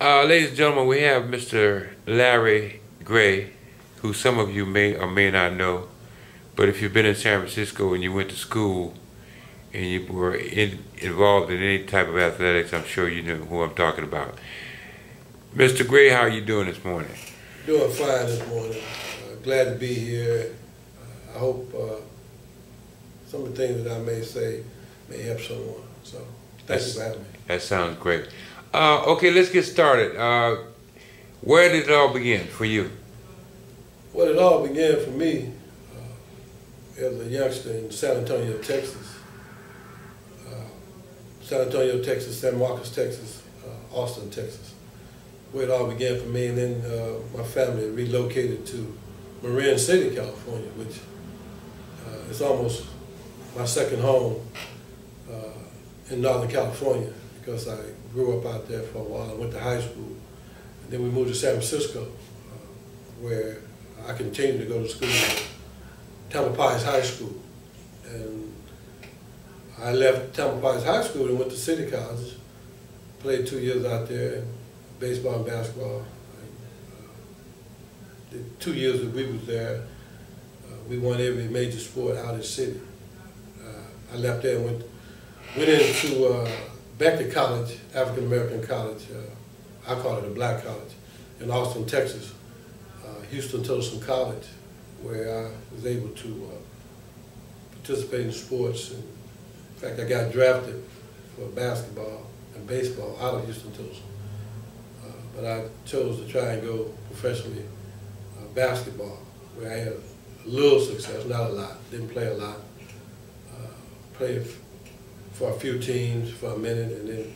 Ladies and gentlemen, we have Mr. Larry Gray, who some of you may or may not know, but if you've been in San Francisco and you went to school and you were involved in any type of athletics, I'm sure you know who I'm talking about. Mr. Gray, how are you doing this morning? Doing fine this morning. Glad to be here. I hope some of the things that I may say may help someone. So thank you for having me. That sounds great. Okay, let's get started. Where did it all begin for you? Well, it all began for me as a youngster in San Antonio, Texas. San Antonio, Texas, San Marcos, Texas, Austin, Texas. Where it all began for me, and then my family relocated to Marin City, California, which is almost my second home in Northern California, because I grew up out there for a while. I went to high school, and then we moved to San Francisco, where I continued to go to school at Tamalpais High School. And I left Tamalpais High School and went to City College, played 2 years out there, baseball and basketball. The 2 years that we was there, we won every major sport out of the city. I left there and went into back to college, African American college. I call it a black college, in Austin, Texas, Houston Tillotson College, where I was able to participate in sports. And in fact, I got drafted for basketball and baseball out of Houston Tillotson. But I chose to try and go professionally basketball, where I had a little success, not a lot, didn't play a lot. Played for a few teams for a minute, and then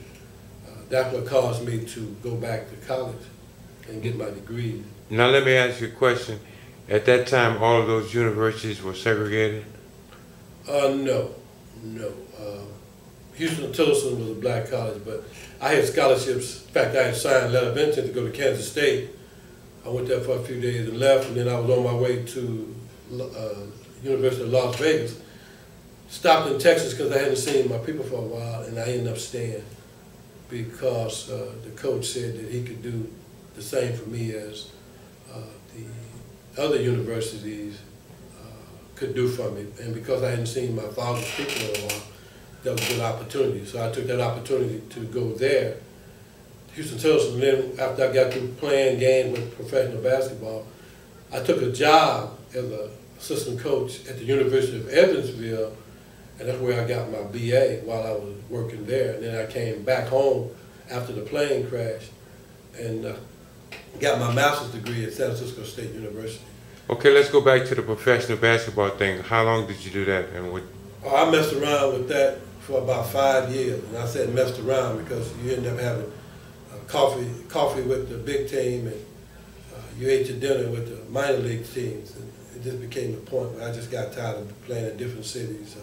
that's what caused me to go back to college and get my degree. Now let me ask you a question. At that time, all of those universities were segregated? No. Houston Tillotson was a black college, but I had scholarships. In fact, I had signed a letter of intent to go to Kansas State. I went there for a few days and left, and then I was on my way to University of Las Vegas. Stopped in Texas because I hadn't seen my people for a while, and I ended up staying because the coach said that he could do the same for me as the other universities could do for me. And because I hadn't seen my father's people in a while, that was a good opportunity. So I took that opportunity to go there, Houston Tillotson. And then after I got through playing games with professional basketball, I took a job as an assistant coach at the University of Evansville, and that's where I got my BA while I was working there. And then I came back home after the plane crash and got my master's degree at San Francisco State University. Okay, let's go back to the professional basketball thing. How long did you do that, and what? Oh, I messed around with that for about 5 years, and I said messed around because you end up having coffee with the big team, and you ate your dinner with the minor league teams, and it just became a point where I just got tired of playing in different cities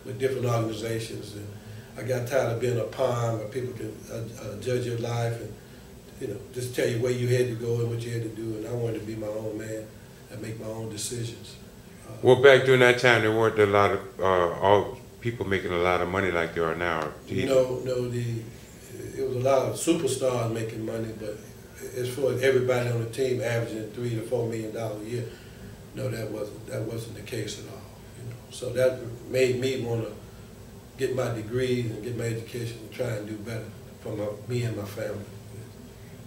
with different organizations, and I got tired of being a pawn where people can judge your life and just tell you where you had to go and what you had to do, and I wanted to be my own man and make my own decisions. Well, back during that time, there weren't a lot of all people making a lot of money like there are now. No, it was a lot of superstars making money, but as far as everybody on the team averaging $3 to $4 million a year, no, that wasn't the case at all. So that made me want to get my degrees and get my education and try and do better for me and my family.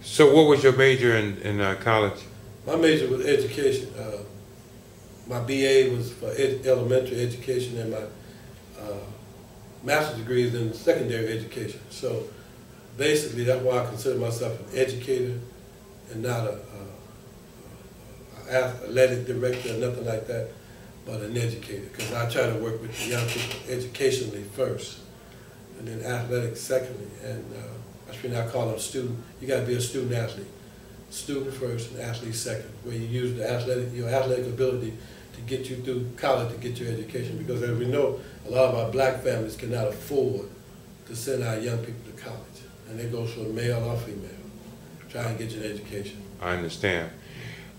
So what was your major in college? My major was education. My BA was for elementary education, and my master's degree is in secondary education. So basically, that's why I consider myself an educator and not an athletic director or nothing like that, but an educator, because I try to work with the young people educationally first, and then athletics secondly. And that's when I call them student. You got to be a student athlete. Student first and athlete second, where you use your athletic ability to get you through college to get your education. Because as we know, a lot of our black families cannot afford to send our young people to college, and it goes for male or female. Try and get your education. I understand.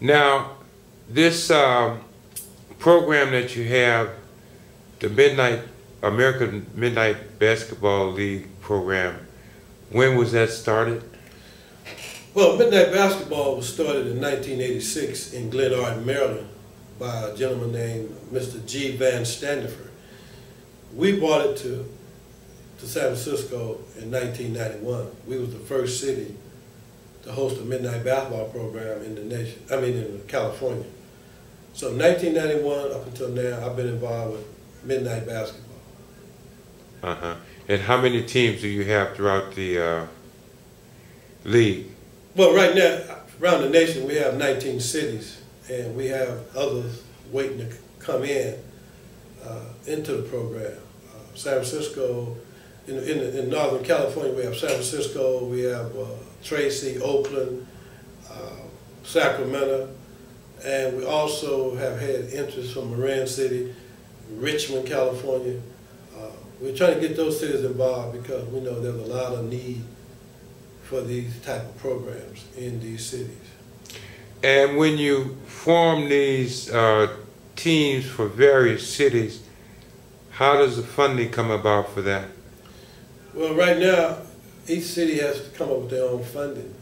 Now, this program that you have, the American Midnight Basketball League program, when was that started? Well, Midnight Basketball was started in 1986 in Glenarden, Maryland, by a gentleman named Mr. G. Van Standiford. We brought it to San Francisco in 1991. We was the first city to host a midnight basketball program in the nation, in California. So 1991 up until now, I've been involved with midnight basketball. Uh-huh. And how many teams do you have throughout the league? Well, right now, around the nation, we have 19 cities, and we have others waiting to come into the program. San Francisco, in Northern California, we have San Francisco, we have Tracy, Oakland, Sacramento, and we also have had interest from Marin City, Richmond, California. We're trying to get those cities involved because we know there's a lot of need for these type of programs in these cities. And when you form these teams for various cities, how does the funding come about for that? Well, right now, each city has to come up with their own funding,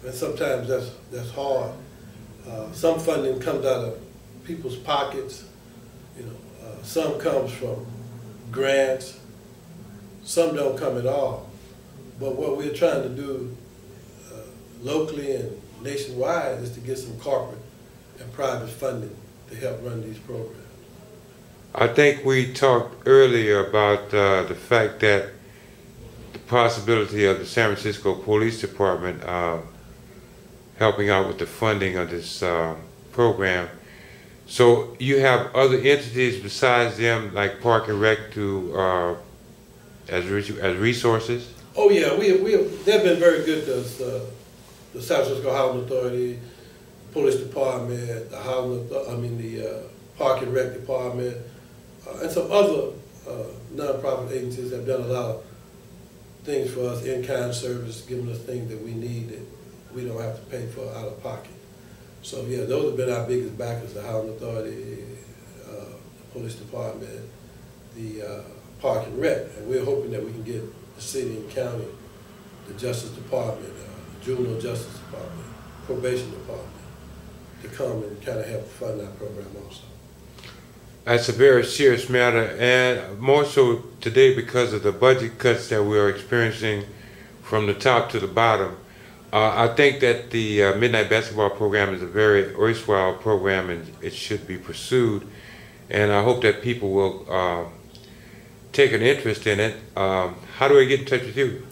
and sometimes that's hard. Some funding comes out of people's pockets. Some comes from grants. Some don't come at all. But what we're trying to do locally and nationwide is to get some corporate and private funding to help run these programs. I think we talked earlier about the fact that the possibility of the San Francisco Police Department helping out with the funding of this program. So you have other entities besides them, like Park and Rec, as resources? Oh yeah, they've been very good to us. The San Francisco Housing Authority, Police Department, the Park and Rec Department, and some other nonprofit agencies have done a lot of things for us, in-kind service, giving us things that we need that we don't have to pay for out of pocket. So yeah, those have been our biggest backers: the Housing Authority, the Police Department, the Park and Rec, and we're hoping that we can get the city and county, the Justice Department, the Juvenile Justice Department, Probation Department, to come and kind of help fund that program also. That's a very serious matter, and more so today because of the budget cuts that we are experiencing from the top to the bottom. I think that the Midnight Basketball program is a very worthwhile program, and it should be pursued. And I hope that people will take an interest in it. How do I get in touch with you?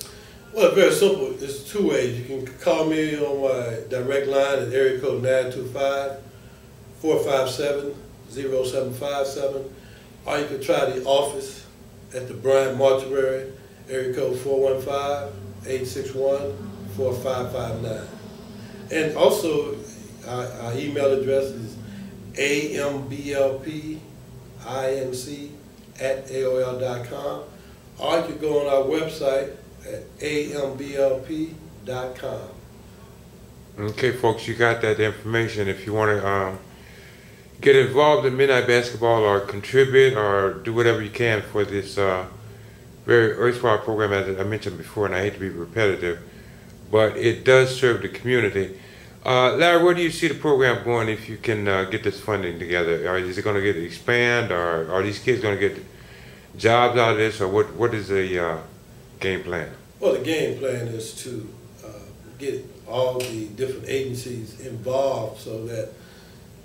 Well, it's very simple. It's two ways. You can call me on my direct line at area code 925-457-0757, or you can try the office at the Bryant Mortuary, area code 415-861-4559. And also, our email address is amblpinc@aol.com, or you can go on our website at amblp.com. Okay, folks, you got that information. If you want to get involved in Midnight Basketball or contribute or do whatever you can for this very worthwhile program, as I mentioned before, and I hate to be repetitive, but it does serve the community. Larry, where do you see the program going if you can get this funding together? Or is it going to get expand, or are these kids going to get jobs out of this, or what is the game plan? Well, the game plan is to get all the different agencies involved so that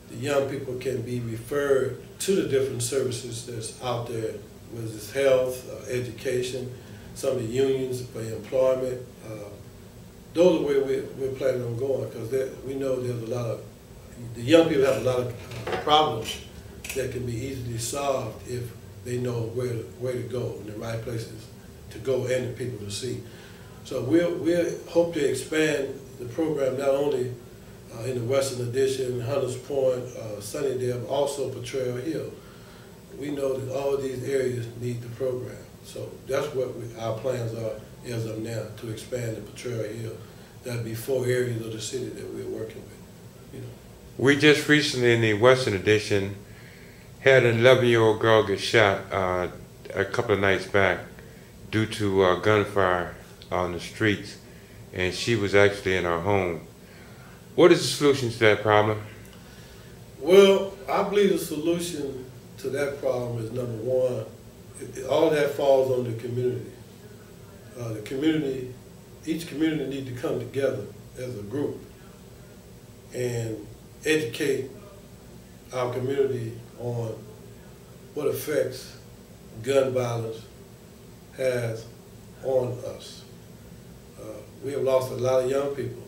the young people can be referred to the different services that's out there, whether it's health, education, some of the unions for employment. Those are where we're planning on going, because we know there's a lot of, the young people have a lot of problems that can be easily solved if they know where to go and the right places to go and the people to see. So we'll hope to expand the program not only in the Western Addition, Hunters Point, Sunnydale, but also Potrero Hill. We know that all of these areas need the program. So that's what our plans are as of now, to expand the Potrero Hill. That'd be 4 areas of the city that we're working with. We just recently in the Western Addition had an 11-year-old girl get shot a couple of nights back due to gunfire on the streets. and she was actually in our home. What is the solution to that problem? Well, I believe the solution to that problem is number one, all that falls on the community. Each community needs to come together as a group and educate our community on what effects gun violence has on us. We have lost a lot of young people,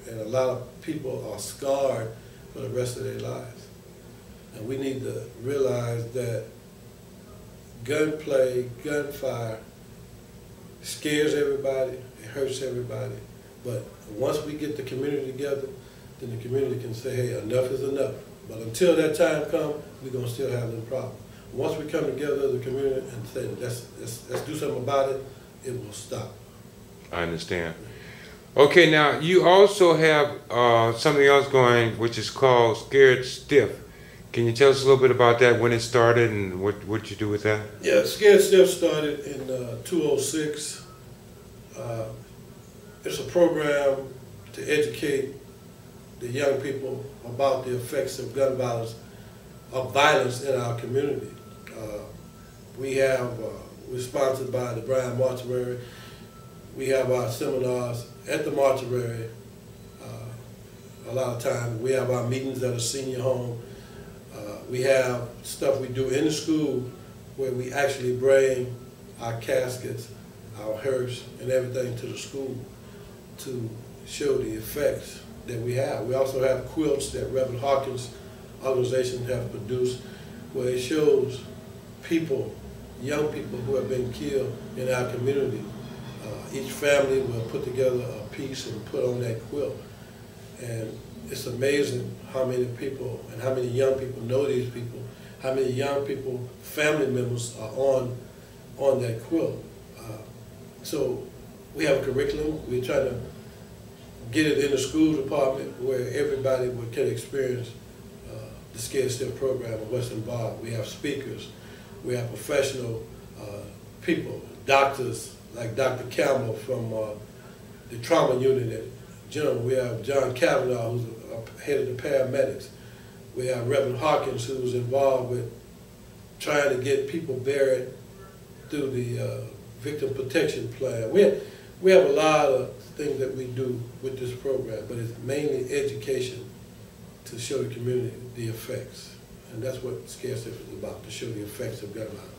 and a lot of people are scarred for the rest of their lives. And we need to realize that gunplay, gunfire scares everybody, it hurts everybody. But once we get the community together, then the community can say, hey, enough is enough. But until that time comes, we're going to still have them problems. Once we come together as a community and say, let's do something about it, it will stop. I understand. Okay, now you also have something else going, which is called Scared Stiff. Can you tell us a little bit about that, when it started and what you do with that? Yeah, Scared Stiff started in 2006. It's a program to educate the young people about the effects of gun violence, of violence in our community. We're sponsored by the Bryan Mortuary. We have our seminars at the mortuary a lot of times. We have our meetings at a senior home. We have stuff we do in the school where we actually bring our caskets, our hearse, and everything to the school to show the effects that we have. We also have quilts that Reverend Hawkins' organization have produced where it shows people, young people who have been killed in our community. Each family will put together a piece and put on that quilt. And it's amazing how many people and how many young people know these people, how many young people, family members are on that quilt. So we have a curriculum. We're trying to get it in the school department where everybody can experience the Scared Stiff program and what's involved. We have speakers. We have professional people, doctors like Dr. Campbell from the trauma unit at General. We have John Kavanaugh, who's head of the paramedics. We have Reverend Hawkins, who's involved with trying to get people buried through the victim protection plan. We have a lot of things that we do with this program, but it's mainly education to show the community the effects. And that's what Scared Stiff is about, to show the effects of gun violence.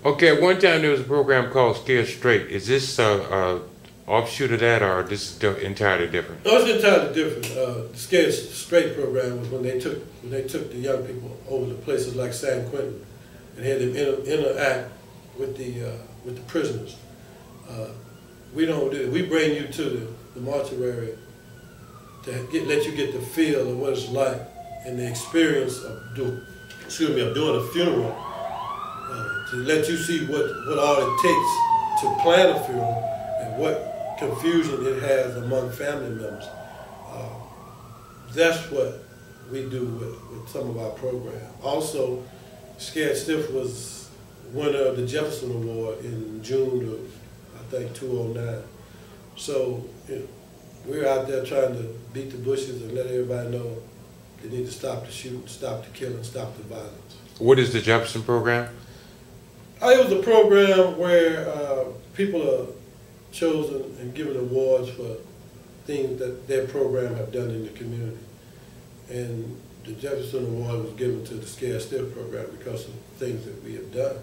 Okay, at one time there was a program called Scared Straight. Is this a offshoot of that, or this is entirely different? No, it's entirely different. The Scared Straight program was when they took the young people over to places like San Quentin and had them interact with the prisoners. We don't do it. We bring you to the mortuary to let you get the feel of what it's like and the experience of doing a funeral, to let you see what all it takes to plan a funeral and what confusion it has among family members. That's what we do with some of our programs. Also, Scared Stiff was winner of the Jefferson Award in June of, I think, 2009. So we're out there trying to beat the bushes and let everybody know they need to stop the shooting, stop the killing, stop the violence. What is the Jefferson program? It was a program where people are chosen and given awards for things that their program have done in the community. And the Jefferson Award was given to the Scared Stiff program because of things that we have done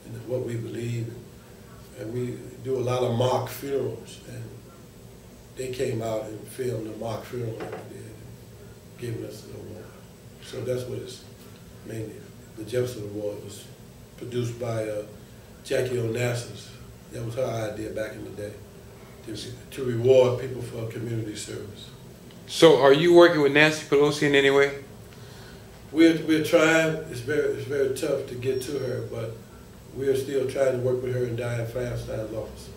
and what we believe in. And we do a lot of mock funerals, and they came out and filmed a mock funeral that we did, giving us an award. So that's what it's mainly. The Jefferson Award was produced by Jackie Onassis. That was her idea back in the day, to reward people for community service. So are you working with Nancy Pelosi in any way? We're trying. It's very tough to get to her, but we're still trying to work with her in Dianne Feinstein's office,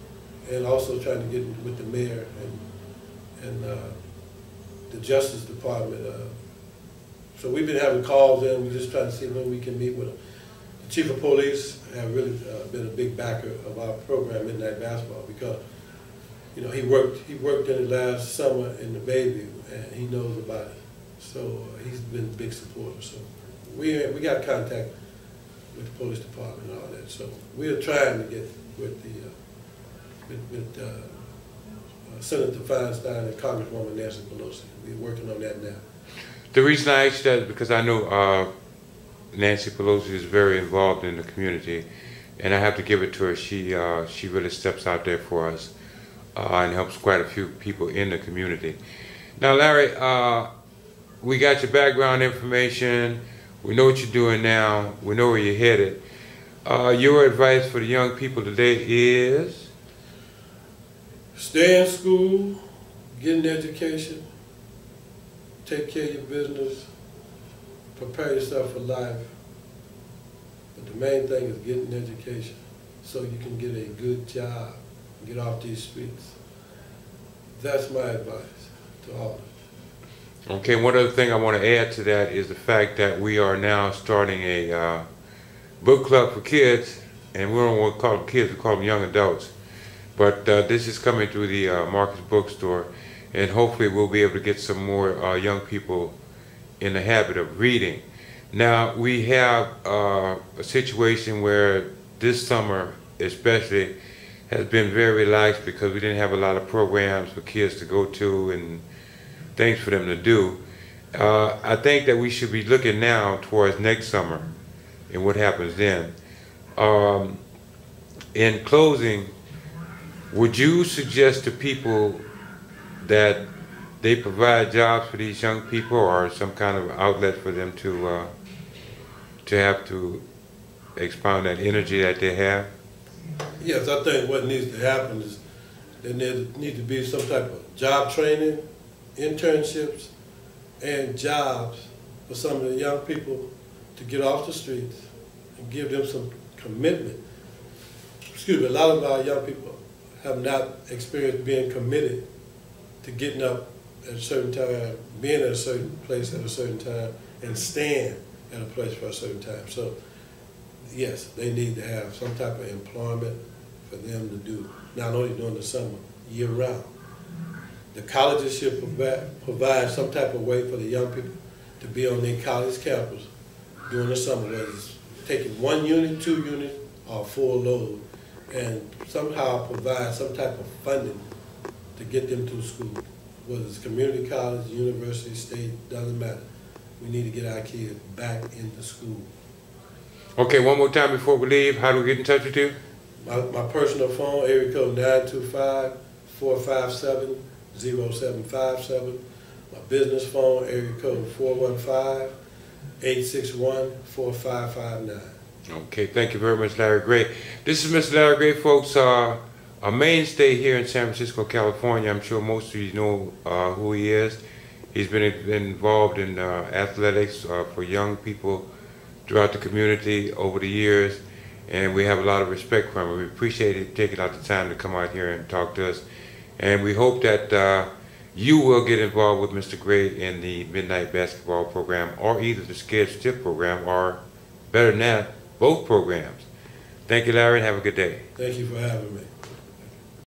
and also trying to get with the mayor and the Justice Department. So we've been having calls in. We're just trying to see when we can meet with them. The Chief of Police have really been a big backer of our program, Midnight Basketball, because you know, he worked in it last summer in the baby, and he knows about it. So he's been a big supporter. So we got contact with the police department and all that. So we're trying to get with the Senator Feinstein and Congresswoman Nancy Pelosi. We're working on that now. The reason I asked that is because I know Nancy Pelosi is very involved in the community, and I have to give it to her. She really steps out there for us and helps quite a few people in the community. Now, Larry, we got your background information. We know what you're doing now. We know where you're headed. Your advice for the young people today is? Stay in school, get an education, take care of your business, prepare yourself for life. But the main thing is get an education so you can get a good job, get off these streets. That's my advice to all of us. Okay, one other thing I want to add to that is the fact that we are now starting a book club for kids, and we don't want to call them kids, we call them young adults. But this is coming through the Marcus Bookstore, and hopefully we'll be able to get some more young people in the habit of reading. Now, we have a situation where this summer especially has been very relaxed because we didn't have a lot of programs for kids to go to and things for them to do. I think that we should be looking now towards next summer and what happens then. In closing, would you suggest to people that they provide jobs for these young people, or some kind of outlet for them to have to expound that energy that they have? Yes, I think what needs to happen is there need to be some type of job training, internships, and jobs for some of the young people to get off the streets and give them some commitment. Excuse me, a lot of our young people have not experienced being committed to getting up at a certain time, being at a certain place at a certain time, and staying at a place for a certain time. So, yes, they need to have some type of employment for them to do, not only during the summer, year round. The colleges should provide some type of way for the young people to be on their college campus during the summer, whether it's taking 1 unit, 2 units, or full load, and somehow provide some type of funding to get them through school. Whether it's community college, university, state, doesn't matter. We need to get our kids back into school. Okay, one more time before we leave, how do we get in touch with you? My personal phone, area code 925-457-0757. My business phone, area code 415-861-4559. Okay, thank you very much, Larry Gray. This is Mr. Larry Gray, folks, a mainstay here in San Francisco, California. I'm sure most of you know who he is. He's been involved in athletics for young people throughout the community over the years, and we have a lot of respect for him. We appreciate him taking out the time to come out here and talk to us, and we hope that you will get involved with Mr. Gray in the Midnight Basketball program, or either the Scared Stiff program, or better than that, both programs. Thank you, Larry, and have a good day. Thank you for having me.